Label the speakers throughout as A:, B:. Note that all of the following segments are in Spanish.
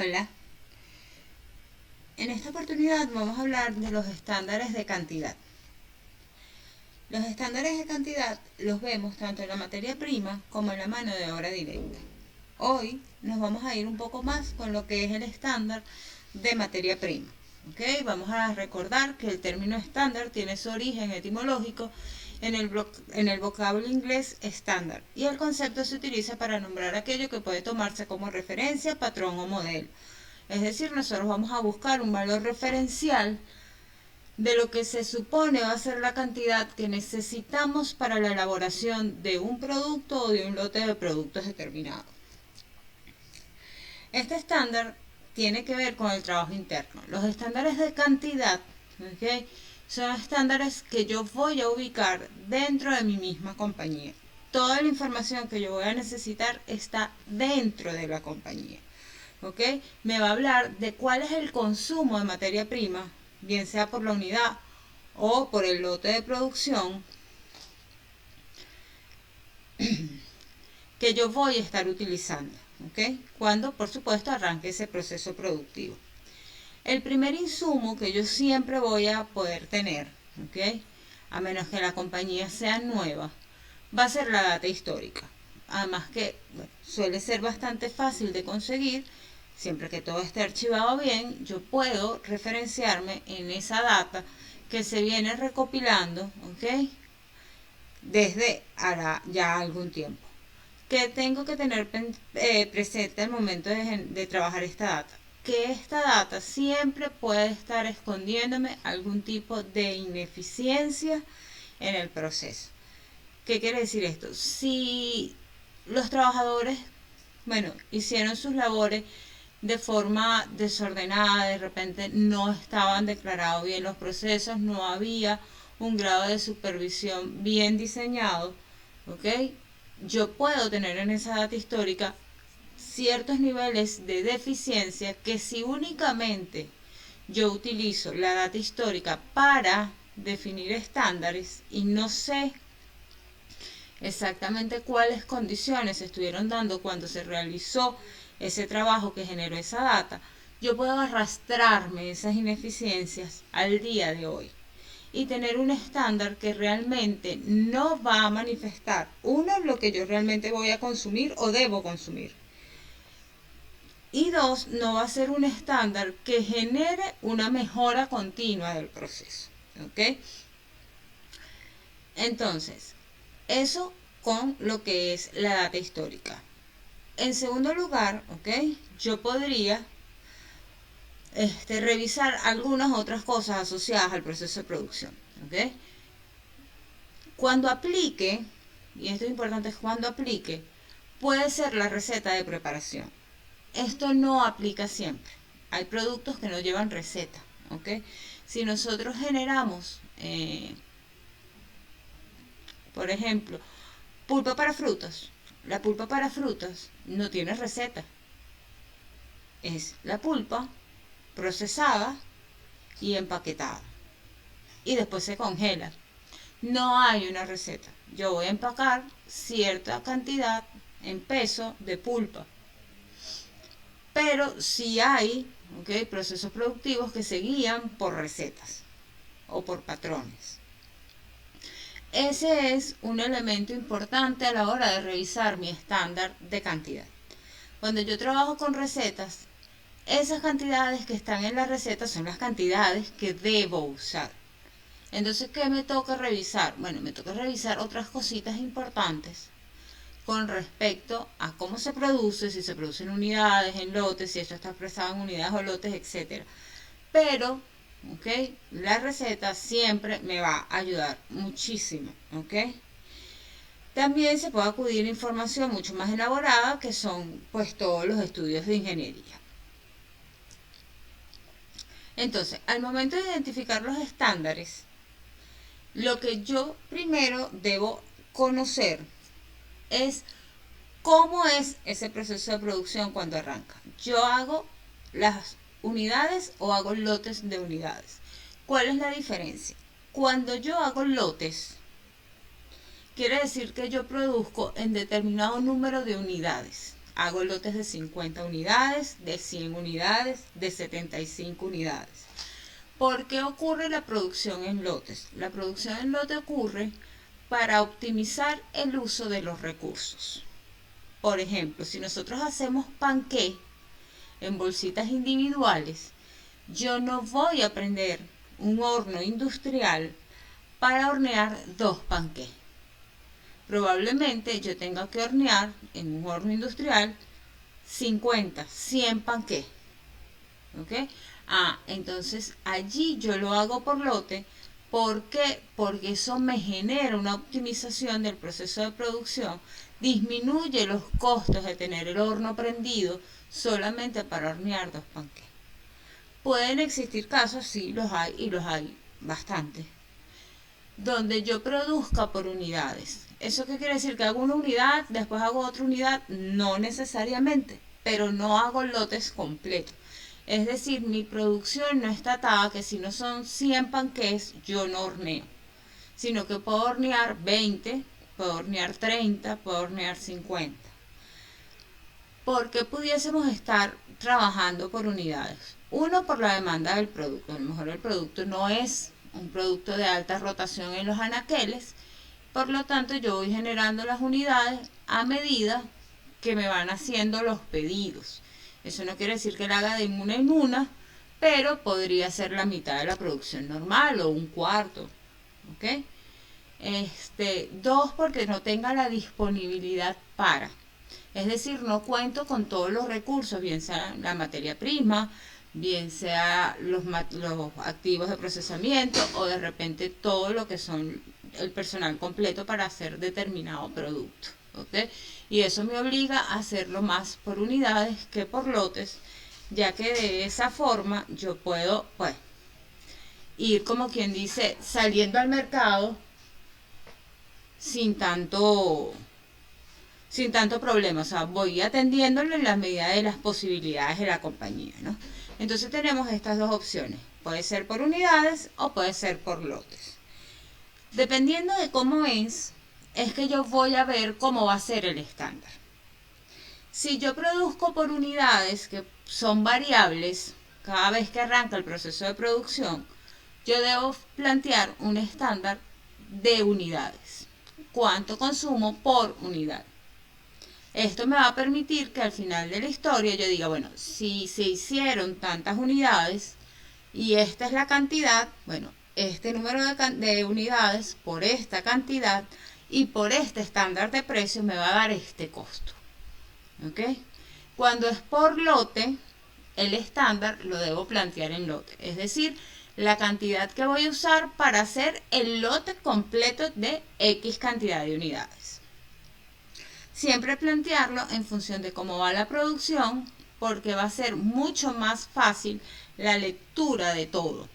A: Hola, en esta oportunidad vamos a hablar de los estándares de cantidad. Los estándares de cantidad los vemos tanto en la materia prima como en la mano de obra directa. Hoy nos vamos a ir un poco más con lo que es el estándar de materia prima. ¿Okay? Vamos a recordar que el término estándar tiene su origen etimológico en el vocablo inglés estándar y el concepto se utiliza para nombrar aquello que puede tomarse como referencia, patrón o modelo. Es decir, nosotros vamos a buscar un valor referencial de lo que se supone va a ser la cantidad que necesitamos para la elaboración de un producto o de un lote de productos determinado. Este estándar tiene que ver con el trabajo interno. Los estándares de cantidad, ¿okay?, son estándares que yo voy a ubicar dentro de mi misma compañía. Toda la información que yo voy a necesitar está dentro de la compañía. ¿Okay? Me va a hablar de cuál es el consumo de materia prima, bien sea por la unidad o por el lote de producción que yo voy a estar utilizando, ¿okay?, cuando por supuesto arranque ese proceso productivo. El primer insumo que yo siempre voy a poder tener, ¿okay?, a menos que la compañía sea nueva, va a ser la data histórica. Además que suele ser bastante fácil de conseguir. Siempre que todo esté archivado bien, yo puedo referenciarme en esa data que se viene recopilando, ¿ok?, desde ya algún tiempo. ¿Qué tengo que tener presente al momento de trabajar esta data? Que esta data siempre puede estar escondiéndome algún tipo de ineficiencia en el proceso. ¿Qué quiere decir esto? Si los trabajadores, hicieron sus labores de forma desordenada, de repente no estaban declarados bien los procesos, no había un grado de supervisión bien diseñado, ¿ok? Yo puedo tener en esa data histórica ciertos niveles de deficiencia que si únicamente yo utilizo la data histórica para definir estándares y no sé exactamente cuáles condiciones se estuvieron dando cuando se realizó ese trabajo que generó esa data, yo puedo arrastrarme esas ineficiencias al día de hoy y tener un estándar que realmente no va a manifestar, uno, lo que yo realmente voy a consumir o debo consumir, y dos, no va a ser un estándar que genere una mejora continua del proceso. ¿Ok? Entonces, eso con lo que es la data histórica. En segundo lugar, ¿ok?, yo podría revisar algunas otras cosas asociadas al proceso de producción. ¿Ok? Cuando aplique, y esto es importante, cuando aplique, puede ser la receta de preparación. Esto no aplica siempre. Hay productos que no llevan receta. ¿Ok? Si nosotros generamos, por ejemplo, pulpa para frutas. La pulpa para frutas no tiene receta. Es la pulpa procesada y empaquetada. Y después se congela. No hay una receta. Yo voy a empacar cierta cantidad en peso de pulpa. Pero sí hay, ¿okay?, procesos productivos que se guían por recetas o por patrones. Ese es un elemento importante a la hora de revisar mi estándar de cantidad. Cuando yo trabajo con recetas, esas cantidades que están en la receta son las cantidades que debo usar. Entonces, ¿qué me toca revisar? Bueno, me toca revisar otras cositas importantes con respecto a cómo se produce, si se produce en unidades, en lotes, si esto está expresado en unidades o lotes, etc. Pero, ¿ok?, la receta siempre me va a ayudar muchísimo. ¿Ok? También se puede acudir a información mucho más elaborada, que son pues todos los estudios de ingeniería. Entonces, al momento de identificar los estándares, lo que yo primero debo conocer es cómo es ese proceso de producción cuando arranca. Yo hago las unidades o hago lotes de unidades. ¿Cuál es la diferencia? Cuando yo hago lotes, quiere decir que yo produzco en determinado número de unidades. Hago lotes de 50 unidades, de 100 unidades, de 75 unidades. ¿Por qué ocurre la producción en lotes? La producción en lote ocurre para optimizar el uso de los recursos. Por ejemplo, si nosotros hacemos panqué en bolsitas individuales, yo no voy a prender un horno industrial para hornear 2 panqués. Probablemente yo tenga que hornear en un horno industrial 50, 100 panqués. ¿Ok? Entonces allí yo lo hago por lote. ¿Por qué? Porque eso me genera una optimización del proceso de producción, disminuye los costos de tener el horno prendido solamente para hornear 2 panqués. Pueden existir casos, sí, los hay y los hay bastante, donde yo produzca por unidades. ¿Eso qué quiere decir? ¿Que hago una unidad, después hago otra unidad? No necesariamente, pero no hago lotes completos. Es decir, mi producción no está atada que si no son 100 panqués, yo no horneo, sino que puedo hornear 20, puedo hornear 30, puedo hornear 50. ¿Por qué pudiésemos estar trabajando por unidades? Uno, por la demanda del producto. A lo mejor el producto no es un producto de alta rotación en los anaqueles, por lo tanto yo voy generando las unidades a medida que me van haciendo los pedidos. Eso no quiere decir que la haga de una en una, pero podría ser la mitad de la producción normal o un cuarto. ¿Ok? Dos, porque no tenga la disponibilidad para. Es decir, no cuento con todos los recursos, bien sea la materia prima, bien sea los activos de procesamiento o de repente todo lo que son el personal completo para hacer determinado producto. ¿Okay? Y eso me obliga a hacerlo más por unidades que por lotes, ya que de esa forma yo puedo ir, como quien dice, saliendo al mercado sin tanto problema. O sea, voy atendiéndolo en la medida de las posibilidades de la compañía, ¿no? Entonces tenemos estas dos opciones. Puede ser por unidades o puede ser por lotes. Dependiendo de cómo es que yo voy a ver cómo va a ser el estándar. Si yo produzco por unidades que son variables, cada vez que arranca el proceso de producción, yo debo plantear un estándar de unidades. ¿Cuánto consumo por unidad? Esto me va a permitir que al final de la historia yo diga, bueno, si se hicieron tantas unidades y esta es la cantidad, bueno, este número de unidades por esta cantidad y por este estándar de precio me va a dar este costo. ¿Ok? Cuando es por lote, el estándar lo debo plantear en lote. Es decir, la cantidad que voy a usar para hacer el lote completo de X cantidad de unidades. Siempre plantearlo en función de cómo va la producción, porque va a ser mucho más fácil la lectura de todo.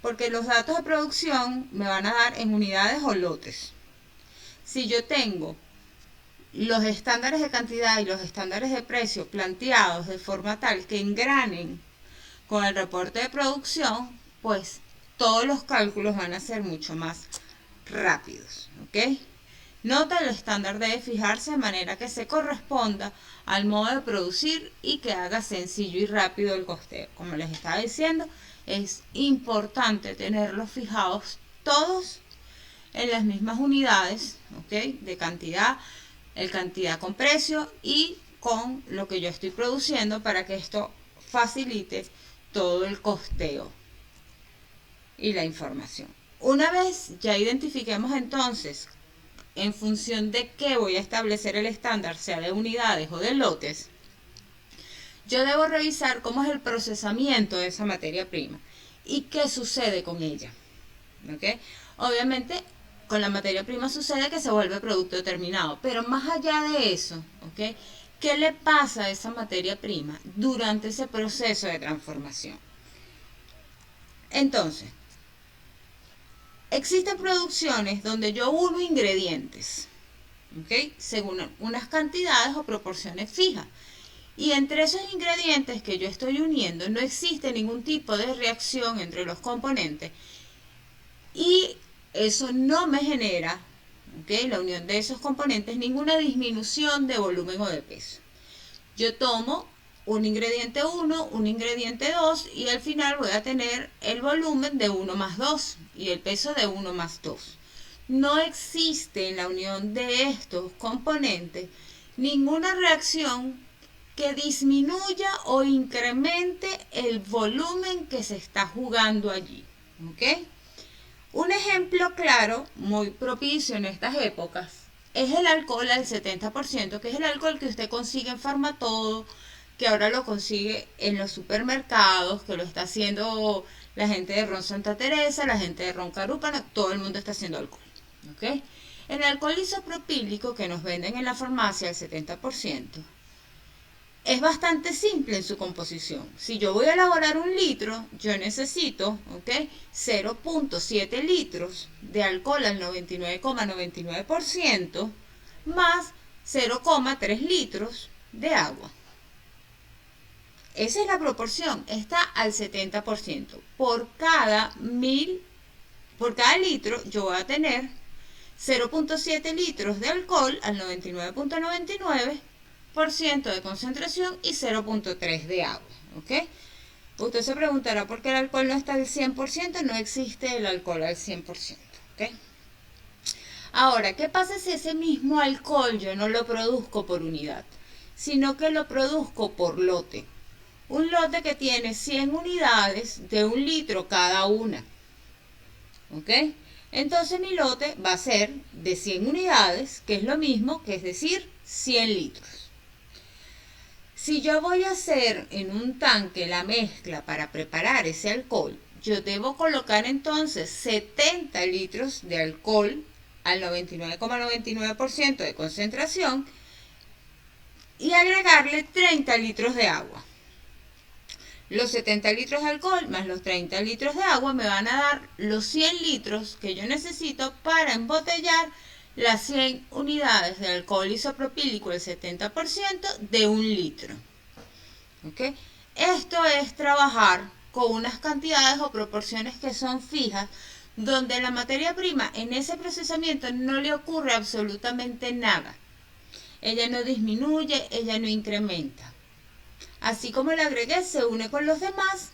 A: Porque los datos de producción me van a dar en unidades o lotes. Si yo tengo los estándares de cantidad y los estándares de precio planteados de forma tal que engranen con el reporte de producción, pues todos los cálculos van a ser mucho más rápidos. ¿Ok? Nota, el estándar debe fijarse de manera que se corresponda al modo de producir y que haga sencillo y rápido el costeo. Como les estaba diciendo, es importante tenerlos fijados todos en las mismas unidades, ¿ok? De cantidad, el cantidad con precio y con lo que yo estoy produciendo para que esto facilite todo el costeo y la información. Una vez ya identifiquemos entonces en función de qué voy a establecer el estándar, sea de unidades o de lotes, yo debo revisar cómo es el procesamiento de esa materia prima y qué sucede con ella. ¿Okay? Obviamente, con la materia prima sucede que se vuelve producto terminado, pero más allá de eso, ¿okay? ¿Qué le pasa a esa materia prima durante ese proceso de transformación? Entonces, existen producciones donde yo uno ingredientes, ¿okay? Según unas cantidades o proporciones fijas. Y entre esos ingredientes que yo estoy uniendo no existe ningún tipo de reacción entre los componentes. Y eso no me genera, ¿okay? La unión de esos componentes, ninguna disminución de volumen o de peso. Yo tomo un ingrediente 1, un ingrediente 2 y al final voy a tener el volumen de 1 más 2 y el peso de 1 más 2. No existe en la unión de estos componentes ninguna reacción que disminuya o incremente el volumen que se está jugando allí. ¿Ok? Un ejemplo claro, muy propicio en estas épocas, es el alcohol al 70%, que es el alcohol que usted consigue en Farmatodo, que ahora lo consigue en los supermercados, que lo está haciendo la gente de Ron Santa Teresa, la gente de Ron Carúpano, todo el mundo está haciendo alcohol. ¿Ok? El alcohol isopropílico que nos venden en la farmacia al 70%, es bastante simple en su composición. Si yo voy a elaborar un litro, yo necesito, ¿ok?, 0.7 litros de alcohol al 99,99% más 0,3 litros de agua. Esa es la proporción, está al 70%. Por cada litro yo voy a tener 0.7 litros de alcohol al 99,99% de concentración y 0.3 de agua. ¿Ok? Usted se preguntará por qué el alcohol no está al 100%. No existe el alcohol al 100%. ¿Ok? Ahora, ¿qué pasa si ese mismo alcohol yo no lo produzco por unidad, sino que lo produzco por lote? Un lote que tiene 100 unidades de 1 litro cada una. ¿Ok? Entonces mi lote va a ser de 100 unidades, que es lo mismo, que es decir, 100 litros. Si yo voy a hacer en un tanque la mezcla para preparar ese alcohol, yo debo colocar entonces 70 litros de alcohol al 99,99% de concentración y agregarle 30 litros de agua. Los 70 litros de alcohol más los 30 litros de agua me van a dar los 100 litros que yo necesito para embotellar las 100 unidades de alcohol isopropílico, el 70% de 1 litro. ¿Okay? Esto es trabajar con unas cantidades o proporciones que son fijas, donde la materia prima en ese procesamiento no le ocurre absolutamente nada. Ella no disminuye, ella no incrementa. Así como el agregué se une con los demás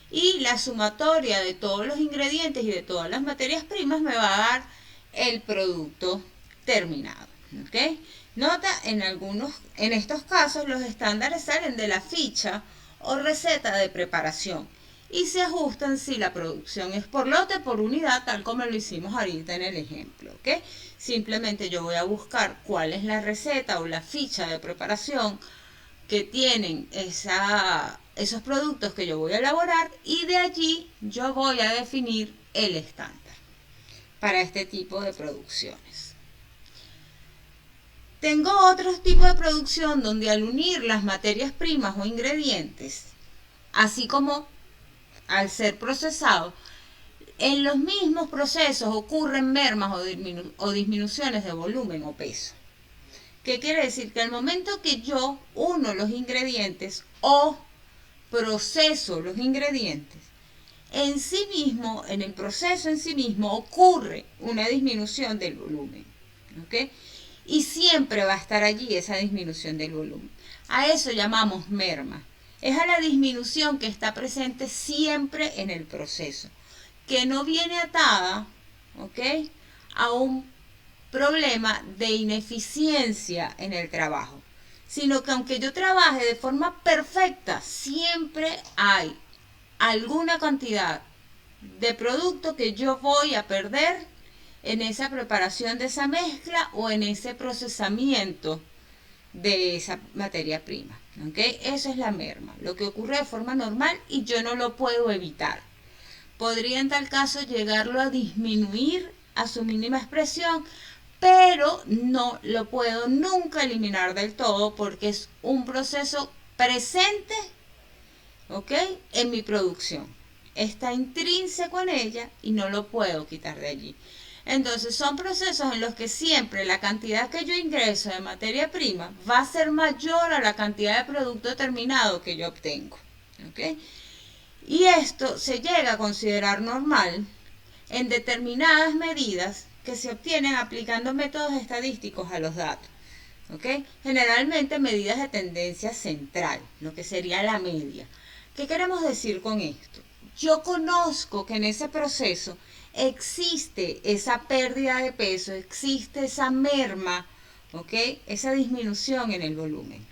A: y la sumatoria de todos los ingredientes y de todas las materias primas me va a dar el producto terminado. ¿Okay? Nota, en estos casos los estándares salen de la ficha o receta de preparación y se ajustan si la producción es por lote, por unidad, tal como lo hicimos ahorita en el ejemplo. ¿Okay? Simplemente yo voy a buscar cuál es la receta o la ficha de preparación que tienen esos productos que yo voy a elaborar y de allí yo voy a definir el estándar para este tipo de producciones. Tengo otros tipos de producción donde al unir las materias primas o ingredientes, así como al ser procesado, en los mismos procesos ocurren mermas o disminuciones de volumen o peso. ¿Qué quiere decir? Que al momento que yo uno los ingredientes o proceso los ingredientes, en sí mismo, en el proceso en sí mismo, ocurre una disminución del volumen. ¿Ok? Y siempre va a estar allí esa disminución del volumen. A eso llamamos merma. Es a la disminución que está presente siempre en el proceso, que no viene atada, ¿ok?, a un problema de ineficiencia en el trabajo, sino que aunque yo trabaje de forma perfecta, siempre hay alguna cantidad de producto que yo voy a perder en esa preparación de esa mezcla o en ese procesamiento de esa materia prima. ¿Okay? Eso es la merma, lo que ocurre de forma normal y yo no lo puedo evitar. Podría en tal caso llegarlo a disminuir a su mínima expresión, pero no lo puedo nunca eliminar del todo porque es un proceso presente, ¿ok?, en mi producción. Está intrínseco en ella y no lo puedo quitar de allí. Entonces son procesos en los que siempre la cantidad que yo ingreso de materia prima va a ser mayor a la cantidad de producto terminado que yo obtengo. ¿Ok? Y esto se llega a considerar normal en determinadas medidas que se obtienen aplicando métodos estadísticos a los datos. ¿ok? Generalmente medidas de tendencia central, lo que sería la media. ¿Qué queremos decir con esto? Yo conozco que en ese proceso existe esa pérdida de peso, existe esa merma, ¿ok? Esa disminución en el volumen.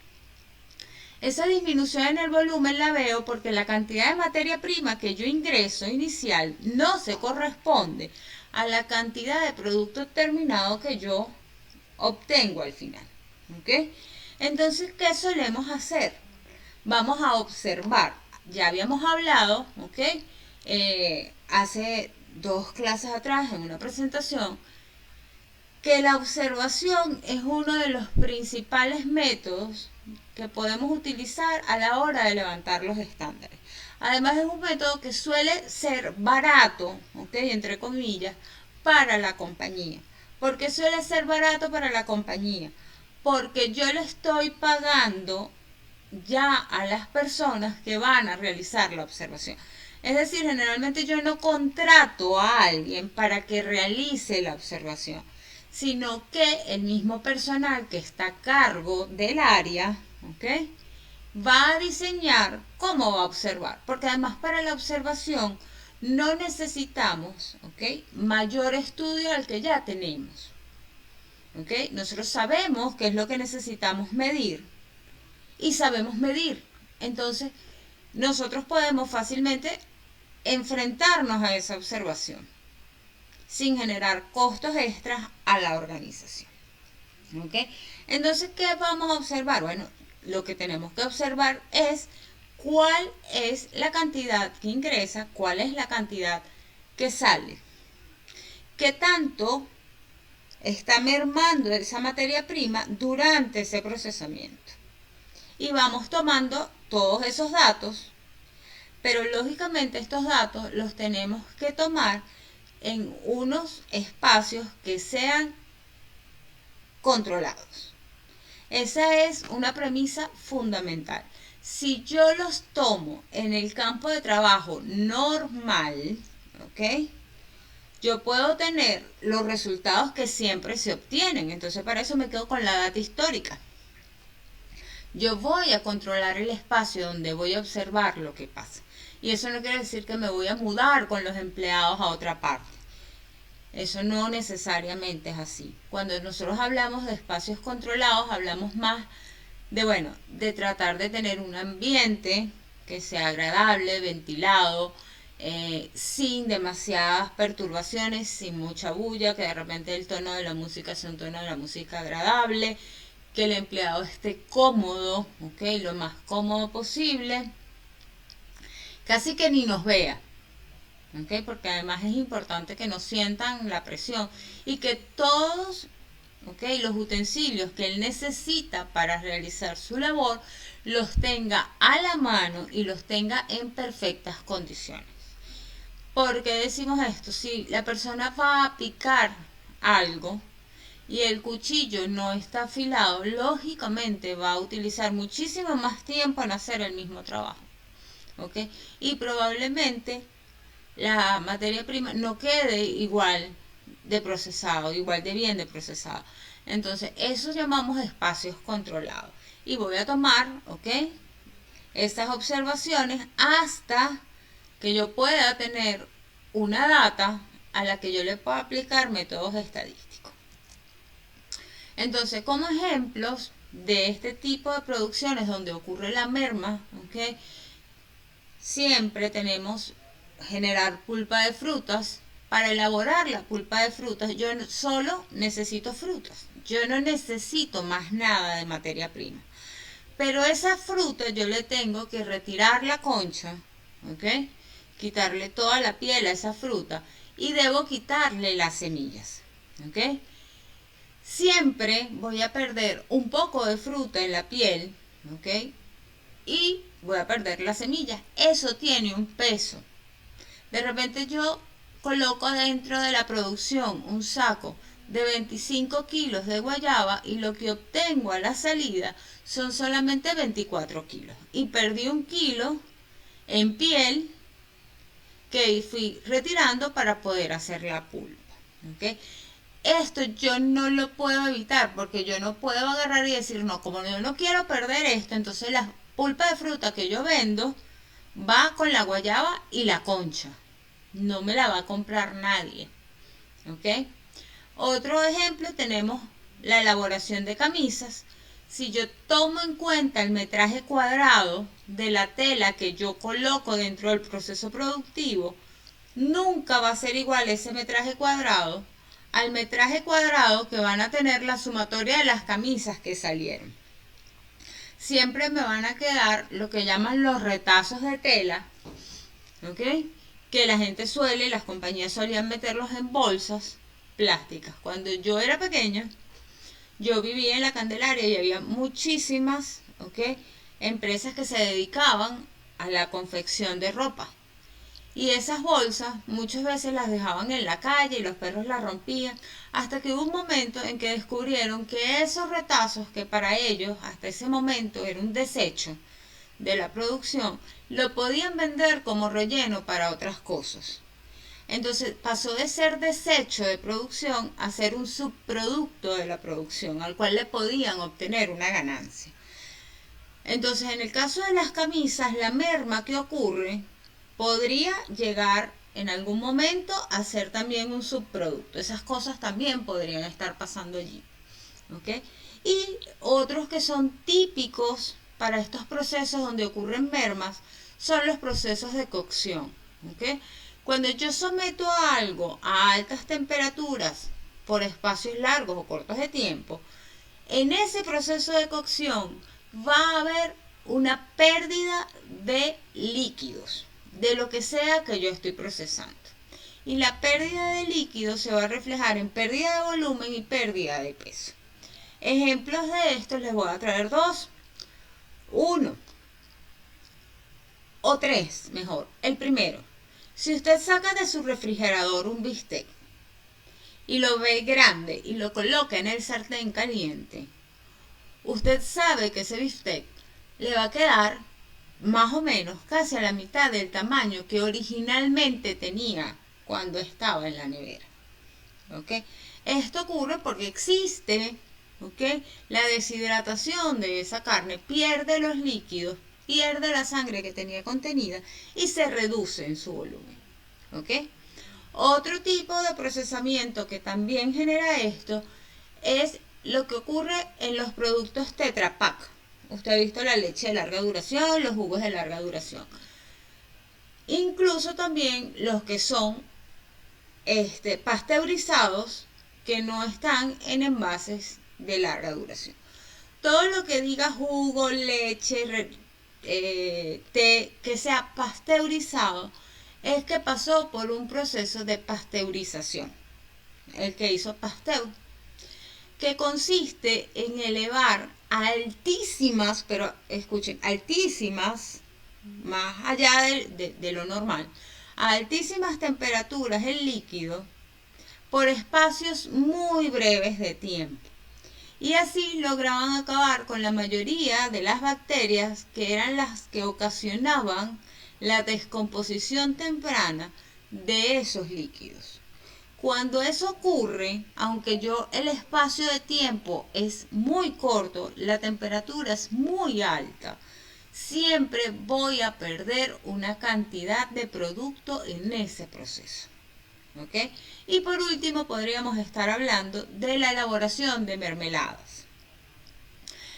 A: Esa disminución en el volumen la veo porque la cantidad de materia prima que yo ingreso inicial no se corresponde a la cantidad de producto terminado que yo obtengo al final. ¿Ok? Entonces, ¿qué solemos hacer? Vamos a observar. Ya habíamos hablado, ¿ok? Hace 2 clases atrás en una presentación, que la observación es uno de los principales métodos que podemos utilizar a la hora de levantar los estándares. Además es un método que suele ser barato, ¿ok? Entre comillas, para la compañía. ¿Por qué suele ser barato para la compañía? Porque yo le estoy pagando ya a las personas que van a realizar la observación. Es decir, generalmente yo no contrato a alguien para que realice la observación, sino que el mismo personal que está a cargo del área, ¿ok?, va a diseñar cómo va a observar, porque además para la observación no necesitamos, ¿ok?, mayor estudio al que ya tenemos. ¿Ok? Nosotros sabemos qué es lo que necesitamos medir y sabemos medir. Entonces, nosotros podemos fácilmente enfrentarnos a esa observación sin generar costos extras a la organización. ¿Ok? Entonces, ¿qué vamos a observar? Bueno, lo que tenemos que observar es cuál es la cantidad que ingresa, cuál es la cantidad que sale. ¿Qué tanto está mermando esa materia prima durante ese procesamiento? Y vamos tomando todos esos datos, pero lógicamente estos datos los tenemos que tomar en unos espacios que sean controlados. Esa es una premisa fundamental. Si yo los tomo en el campo de trabajo normal, ¿ok?, yo puedo tener los resultados que siempre se obtienen. Entonces, para eso me quedo con la data histórica. Yo voy a controlar el espacio donde voy a observar lo que pasa. Y eso no quiere decir que me voy a mudar con los empleados a otra parte. Eso no necesariamente es así. Cuando nosotros hablamos de espacios controlados, hablamos más de, bueno, de tratar de tener un ambiente que sea agradable, ventilado, sin demasiadas perturbaciones, sin mucha bulla, que de repente el tono de la música sea un tono de la música agradable, que el empleado esté cómodo, ¿ok?, lo más cómodo posible, casi que ni nos vea, ¿ok?, porque además es importante que no sientan la presión y que todos, ¿ok?, los utensilios que él necesita para realizar su labor los tenga a la mano y los tenga en perfectas condiciones. ¿Por qué decimos esto? Si la persona va a picar algo y el cuchillo no está afilado, lógicamente va a utilizar muchísimo más tiempo en hacer el mismo trabajo. ¿Ok? Y probablemente la materia prima no quede igual de procesado, igual de bien de procesado. Entonces, eso llamamos espacios controlados. Y voy a tomar, ¿ok?, estas observaciones hasta que yo pueda tener una data a la que yo le pueda aplicar métodos estadísticos. Entonces, como ejemplos de este tipo de producciones donde ocurre la merma, ¿ok?, siempre tenemos generar pulpa de frutas. Para elaborar la pulpa de frutas, yo solo necesito frutas. Yo no necesito más nada de materia prima. Pero esa fruta yo le tengo que retirar la concha, ¿ok?, quitarle toda la piel a esa fruta y debo quitarle las semillas, ¿ok? Siempre voy a perder un poco de fruta en la piel, ¿ok?, y voy a perder las semillas. Eso tiene un peso. De repente yo coloco dentro de la producción un saco de 25 kilos de guayaba y lo que obtengo a la salida son solamente 24 kilos. Y perdí 1 kilo en piel que fui retirando para poder hacer la pulpa. ¿Okay? esto yo no lo puedo evitar porque yo no puedo agarrar y decir, no, como yo no quiero perder esto, entonces la pulpa de fruta que yo vendo va con la guayaba y la concha. No me la va a comprar nadie. ¿Ok? Otro ejemplo tenemos la elaboración de camisas. Si yo tomo en cuenta el metraje cuadrado de la tela que yo coloco dentro del proceso productivo, nunca va a ser igual ese metraje cuadrado al metraje cuadrado que van a tener la sumatoria de las camisas que salieron. Siempre me van a quedar lo que llaman los retazos de tela, ¿ok? Que la gente suele, las compañías solían meterlos en bolsas plásticas. Cuando yo era pequeña, yo vivía en la Candelaria y había muchísimas, ¿ok?, empresas que se dedicaban a la confección de ropa. Y esas bolsas muchas veces las dejaban en la calle y los perros las rompían, hasta que hubo un momento en que descubrieron que esos retazos, que para ellos hasta ese momento era un desecho de la producción, lo podían vender como relleno para otras cosas. Entonces pasó de ser desecho de producción a ser un subproducto de la producción, al cual le podían obtener una ganancia. Entonces, en el caso de las camisas, la merma que ocurre podría llegar en algún momento a ser también un subproducto. Esas cosas también podrían estar pasando allí. ¿Ok? Y otros que son típicos para estos procesos donde ocurren mermas son los procesos de cocción. ¿Ok? Cuando yo someto a algo a altas temperaturas por espacios largos o cortos de tiempo, en ese proceso de cocción va a haber una pérdida de líquidos, de lo que sea que yo estoy procesando. Y la pérdida de líquidos se va a reflejar en pérdida de volumen y pérdida de peso. Ejemplos de esto les voy a traer dos. Uno o tres, mejor. El primero, si usted saca de su refrigerador un bistec y lo ve grande y lo coloca en el sartén caliente, usted sabe que ese bistec le va a quedar más o menos casi a la mitad del tamaño que originalmente tenía cuando estaba en la nevera. ¿Ok? Esto ocurre porque existe, ¿ok?, la deshidratación de esa carne, pierde los líquidos, pierde la sangre que tenía contenida y se reduce en su volumen. ¿Ok? Otro tipo de procesamiento que también genera esto es lo que ocurre en los productos Tetra Pak. Usted ha visto la leche de larga duración, los jugos de larga duración. Incluso también los que son pasteurizados, que no están en envases de larga duración. Todo lo que diga jugo, leche, té, que sea pasteurizado, es que pasó por un proceso de pasteurización, el que hizo Pasteur, que consiste en elevar a altísimas, pero escuchen, altísimas, más allá de lo normal, a altísimas temperaturas el líquido por espacios muy breves de tiempo. Y así lograban acabar con la mayoría de las bacterias que eran las que ocasionaban la descomposición temprana de esos líquidos. Cuando eso ocurre, aunque el espacio de tiempo es muy corto, la temperatura es muy alta, siempre voy a perder una cantidad de producto en ese proceso. ¿Ok? Y por último podríamos estar hablando de la elaboración de mermeladas.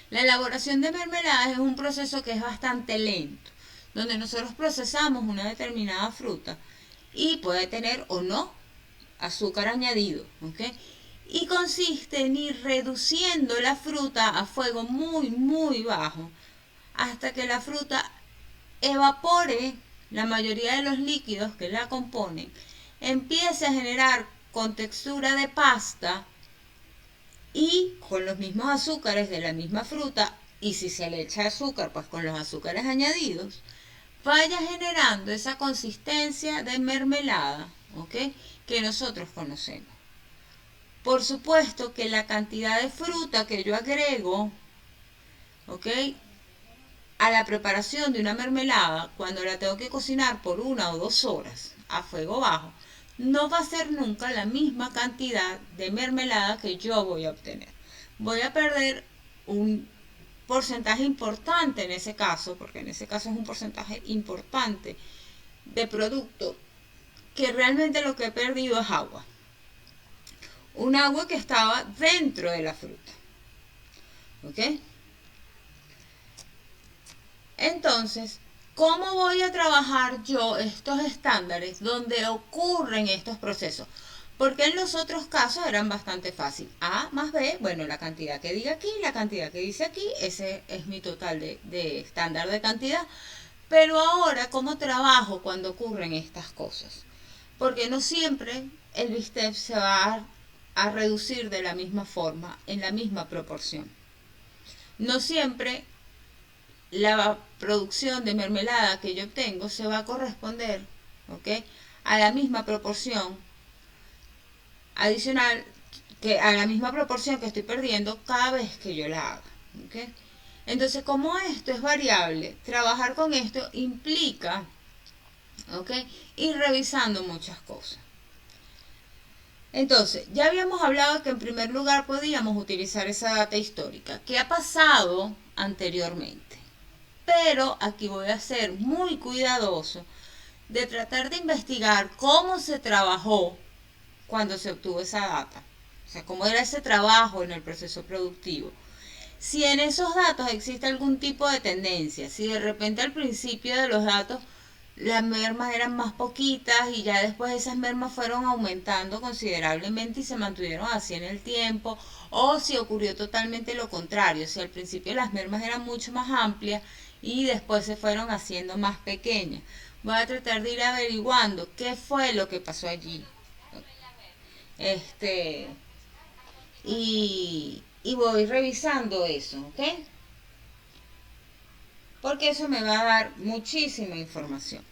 A: La elaboración de mermeladas es un proceso que es bastante lento, donde nosotros procesamos una determinada fruta y puede tener o no azúcar añadido, ¿ok? Y consiste en ir reduciendo la fruta a fuego muy, muy bajo hasta que la fruta evapore la mayoría de los líquidos que la componen, empiece a generar con textura de pasta y con los mismos azúcares de la misma fruta, y si se le echa azúcar, pues con los azúcares añadidos, vaya generando esa consistencia de mermelada, ¿ok?, que nosotros conocemos. Por supuesto que la cantidad de fruta que yo agrego, ¿ok?, a la preparación de una mermelada, cuando la tengo que cocinar por 1 o 2 horas a fuego bajo, no va a ser nunca la misma cantidad de mermelada que yo voy a obtener. Voy a perder un porcentaje importante en ese caso, porque en ese caso es un porcentaje importante de producto, que realmente lo que he perdido es agua. Un agua que estaba dentro de la fruta. ¿Ok? Entonces, ¿cómo voy a trabajar yo estos estándares donde ocurren estos procesos? Porque en los otros casos eran bastante fácil. A más B, bueno, la cantidad que diga aquí, la cantidad que dice aquí, ese es mi total de estándar de cantidad. Pero ahora, ¿cómo trabajo cuando ocurren estas cosas? Porque no siempre el bistec se va a reducir de la misma forma, en la misma proporción. No siempre la producción de mermelada que yo obtengo se va a corresponder, ¿ok?, a la misma proporción adicional, que a la misma proporción que estoy perdiendo cada vez que yo la haga, ¿ok? Entonces, como esto es variable, trabajar con esto implica, ¿ok?, ir revisando muchas cosas. Entonces, ya habíamos hablado que en primer lugar podíamos utilizar esa data histórica. ¿Qué ha pasado anteriormente? Pero aquí voy a ser muy cuidadoso de tratar de investigar cómo se trabajó cuando se obtuvo esa data. O sea, cómo era ese trabajo en el proceso productivo. Si en esos datos existe algún tipo de tendencia, si de repente al principio de los datos las mermas eran más poquitas y ya después esas mermas fueron aumentando considerablemente y se mantuvieron así en el tiempo, o si ocurrió totalmente lo contrario, si al principio las mermas eran mucho más amplias y después se fueron haciendo más pequeñas. Voy a tratar de ir averiguando qué fue lo que pasó allí. Y voy revisando eso, ¿ok? Porque eso me va a dar muchísima información.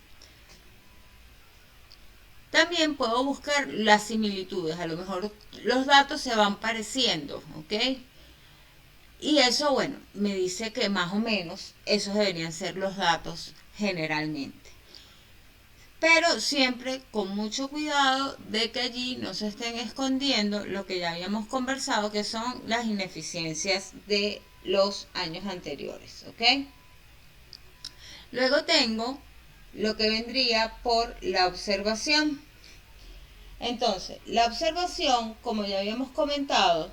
A: También puedo buscar las similitudes, a lo mejor los datos se van pareciendo, ¿ok? Y eso, bueno, me dice que más o menos esos deberían ser los datos generalmente. Pero siempre con mucho cuidado de que allí no se estén escondiendo lo que ya habíamos conversado, que son las ineficiencias de los años anteriores, ¿ok? Luego tengo lo que vendría por la observación. Entonces, la observación, como ya habíamos comentado,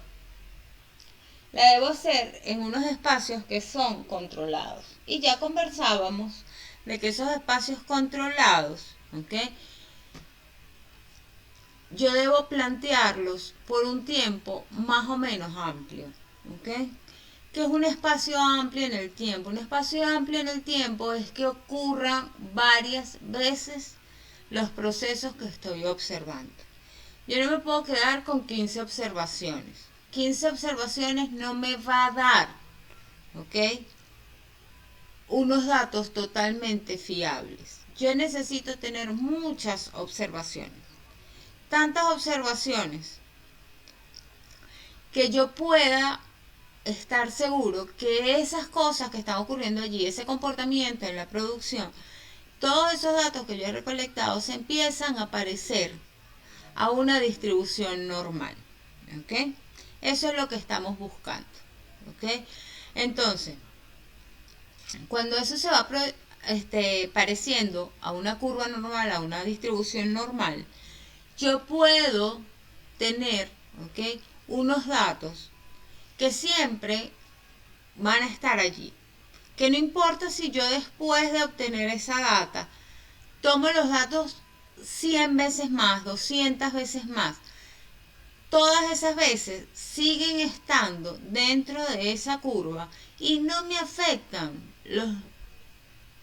A: la debo hacer en unos espacios que son controlados. Y ya conversábamos de que esos espacios controlados, ¿ok?, yo debo plantearlos por un tiempo más o menos amplio, ¿ok? ¿Qué es un espacio amplio en el tiempo? Un espacio amplio en el tiempo es que ocurran varias veces los procesos que estoy observando. Yo no me puedo quedar con 15 observaciones. 15 observaciones no me va a dar, ¿ok?, unos datos totalmente fiables. Yo necesito tener muchas observaciones. Tantas observaciones que yo pueda estar seguro que esas cosas que están ocurriendo allí, ese comportamiento en la producción, todos esos datos que yo he recolectado se empiezan a aparecer a una distribución normal, ¿ok? Eso es lo que estamos buscando, ¿ok? Entonces, cuando eso se va pareciendo a una curva normal, a una distribución normal, yo puedo tener, ¿ok?, unos datos que siempre van a estar allí. Que no importa si yo después de obtener esa data tomo los datos 100 veces más, 200 veces más, todas esas veces siguen estando dentro de esa curva y no me afectan los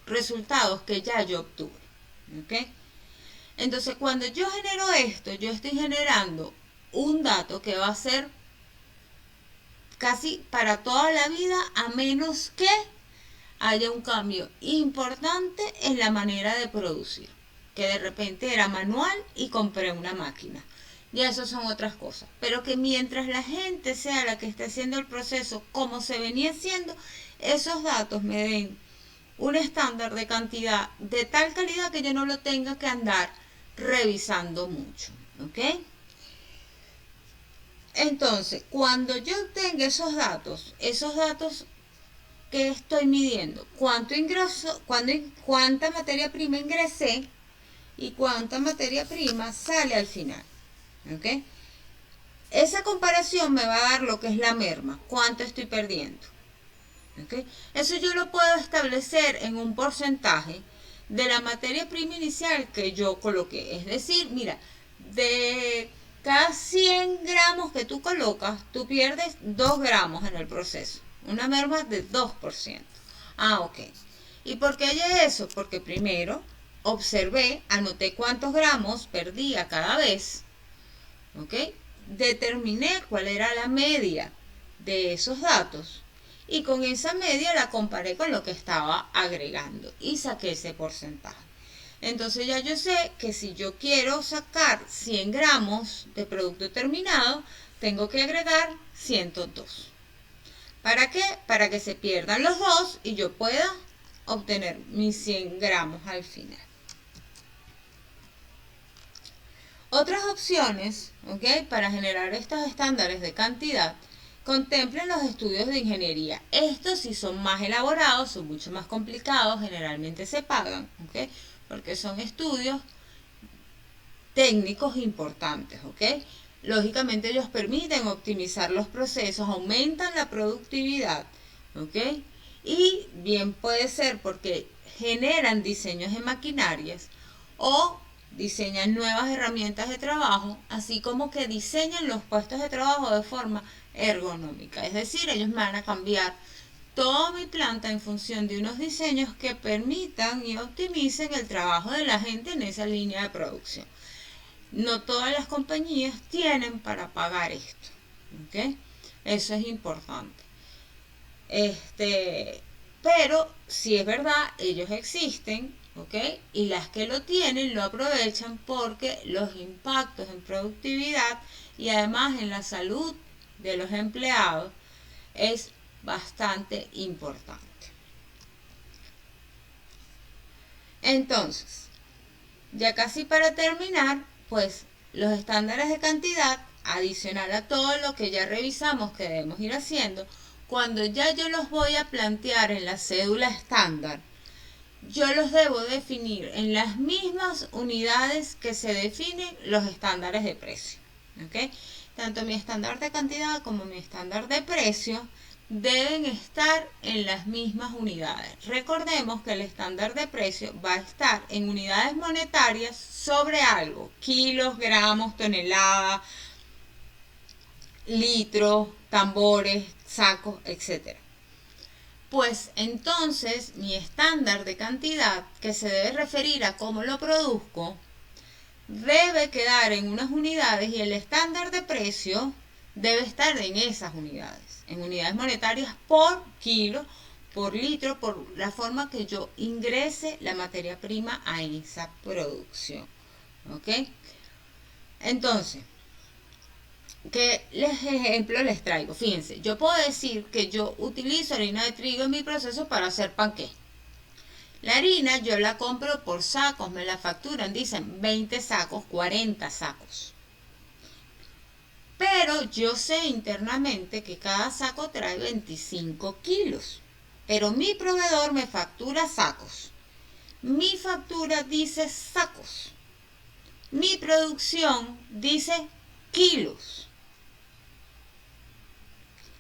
A: resultados que ya yo obtuve, ¿ok? Entonces, cuando yo genero esto, yo estoy generando un dato que va a ser casi para toda la vida, a menos que haya un cambio importante en la manera de producir, que de repente era manual y compré una máquina. Ya eso son otras cosas. Pero que mientras la gente sea la que esté haciendo el proceso como se venía haciendo, esos datos me den un estándar de cantidad de tal calidad que yo no lo tenga que andar revisando mucho, ¿ok? Entonces, cuando yo tenga esos datos que estoy midiendo, cuánto ingreso, cuánta materia prima ingresé y cuánta materia prima sale al final, ¿ok? Esa comparación me va a dar lo que es la merma, cuánto estoy perdiendo, ¿ok? Eso yo lo puedo establecer en un porcentaje de la materia prima inicial que yo coloqué. Es decir, mira, de cada 100 gramos que tú colocas, tú pierdes 2 gramos en el proceso. Una merma de 2%. Ah, ok. ¿Y por qué hay eso? Porque primero observé, anoté cuántos gramos perdía cada vez, ¿ok? Determiné cuál era la media de esos datos y con esa media la comparé con lo que estaba agregando y saqué ese porcentaje. Entonces ya yo sé que si yo quiero sacar 100 gramos de producto terminado, tengo que agregar 102. ¿Para qué? Para que se pierdan los dos y yo pueda obtener mis 100 gramos al final. Otras opciones, ¿ok?, para generar estos estándares de cantidad, contemplen los estudios de ingeniería. Estos sí son más elaborados, son mucho más complicados, generalmente se pagan, ¿ok?, porque son estudios técnicos importantes, ¿ok? Lógicamente ellos permiten optimizar los procesos, aumentan la productividad, ¿ok? Y bien puede ser porque generan diseños de maquinarias o diseñan nuevas herramientas de trabajo, así como que diseñan los puestos de trabajo de forma ergonómica. Es decir, ellos me van a cambiar toda mi planta en función de unos diseños que permitan y optimicen el trabajo de la gente en esa línea de producción. No todas las compañías tienen para pagar esto, ¿ok? Eso es importante. Pero si es verdad, ellos existen, ¿ok? Y las que lo tienen lo aprovechan porque los impactos en productividad y además en la salud de los empleados es bastante importante. Entonces, ya casi para terminar, pues los estándares de cantidad, adicional a todo lo que ya revisamos que debemos ir haciendo, cuando ya yo los voy a plantear en la cédula estándar, yo los debo definir en las mismas unidades que se definen los estándares de precio, ¿ok? Tanto mi estándar de cantidad como mi estándar de precio deben estar en las mismas unidades. Recordemos que el estándar de precio va a estar en unidades monetarias sobre algo, kilos, gramos, toneladas, litros, tambores, sacos, etc. Pues entonces mi estándar de cantidad, que se debe referir a cómo lo produzco, debe quedar en unas unidades y el estándar de precio debe estar en esas unidades, en unidades monetarias por kilo, por litro, por la forma que yo ingrese la materia prima a esa producción, ¿ok? Entonces, ¿qué ejemplo les traigo? Fíjense, yo puedo decir que yo utilizo harina de trigo en mi proceso para hacer panqué. La harina yo la compro por sacos, me la facturan, dicen 20 sacos, 40 sacos. Pero yo sé internamente que cada saco trae 25 kilos. Pero mi proveedor me factura sacos. Mi factura dice sacos. Mi producción dice kilos.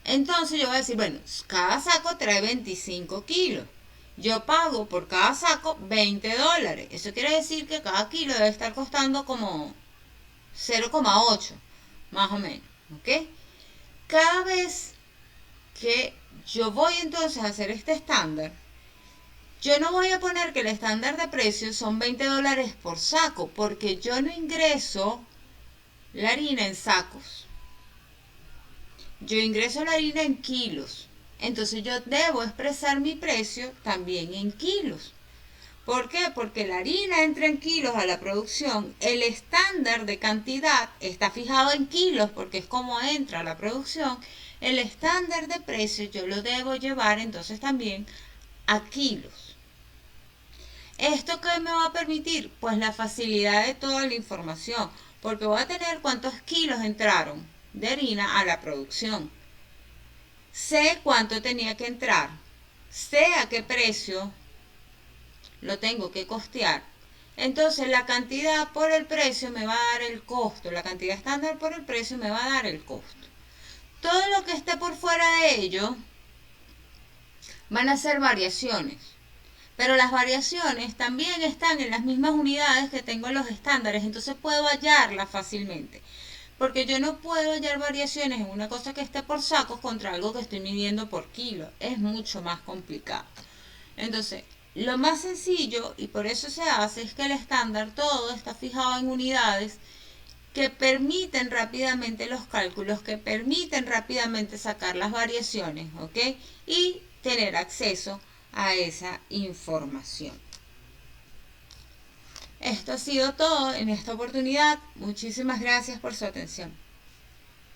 A: Entonces yo voy a decir, bueno, cada saco trae 25 kilos. Yo pago por cada saco $20. Eso quiere decir que cada kilo debe estar costando como 0,8, más o menos, ¿ok? Cada vez que yo voy entonces a hacer este estándar, yo no voy a poner que el estándar de precios son $20 por saco, porque yo no ingreso la harina en sacos. Yo ingreso la harina en kilos. Entonces yo debo expresar mi precio también en kilos. ¿Por qué? Porque la harina entra en kilos a la producción. El estándar de cantidad está fijado en kilos porque es como entra a la producción. El estándar de precio yo lo debo llevar entonces también a kilos. ¿Esto qué me va a permitir? Pues la facilidad de toda la información, porque voy a tener cuántos kilos entraron de harina a la producción. Sé cuánto tenía que entrar, sé a qué precio lo tengo que costear. Entonces la cantidad por el precio me va a dar el costo, la cantidad estándar por el precio me va a dar el costo. Todo lo que esté por fuera de ello van a ser variaciones. Pero las variaciones también están en las mismas unidades que tengo en los estándares, entonces puedo hallarlas fácilmente. Porque yo no puedo hallar variaciones en una cosa que esté por sacos contra algo que estoy midiendo por kilo. Es mucho más complicado. Entonces, lo más sencillo, y por eso se hace, es que el estándar todo está fijado en unidades que permiten rápidamente los cálculos, que permiten rápidamente sacar las variaciones, ¿ok? Y tener acceso a esa información. Esto ha sido todo en esta oportunidad. Muchísimas gracias por su atención.